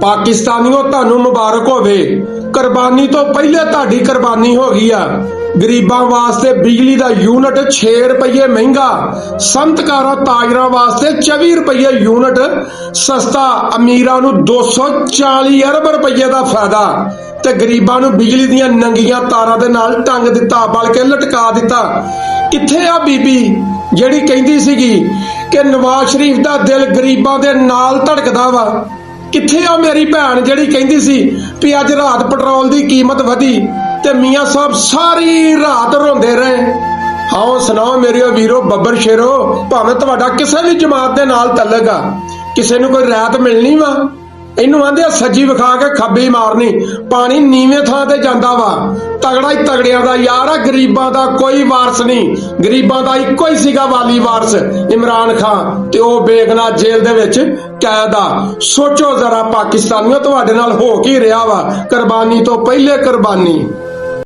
पाकिस्तानियों तुहानू मुबारक होवे। कुर्बानी तो पहले तुहाडी कुर्बानी हो गई आ। गरीबां वास्ते बिजली दा यूनिट 6 रुपये महंगा, संतकारां ताजरां वास्ते 24 रुपये यूनिट सस्ता, अमीरां नू 240 अरब रुपये दा फायदा ते गरीबां नू बिजली दीयां नंगियां तारां दे नाल टंग दिता, बल्कि लटका दिता। कित्थे आ बीबी ਜਿਹੜੀ ਕਹਿੰਦੀ ਸੀਗੀ कि नवाज शरीफ दा दिल गरीबां दे नाल धड़कदा वा? कित्थे आ मेरी भैन ਜਿਹੜੀ ਕਹਿੰਦੀ ਸੀ भी अज रात पेट्रोल दी कीमत वधी ते मियां साहब सारी रात रोंदे रहे? हाँ सुनाओ मेरे वीरो बब्बर शेरो, भावें तुहाडा किसी भी जमात दे नाल तल्लक आ, किसी नूं कोई राहत मिलनी वा? इनू आंदे सज्जी विखा के खब्बी मारनी। पानी नीवें थां ते जांदा वा, तगड़ा ही तगड़ियां दा यार आ, गरीबां दा कोई वारस नहीं। गरीबां दा इक्को ही सीगा वाली वारस इमरान खान, ते ओह बेगना जेल दे विच कैद आ। सोचो जरा पाकिस्तानियों तुहाडे नाल हो की रिहा वा? कुर्बानी तो पहले कुर्बानी।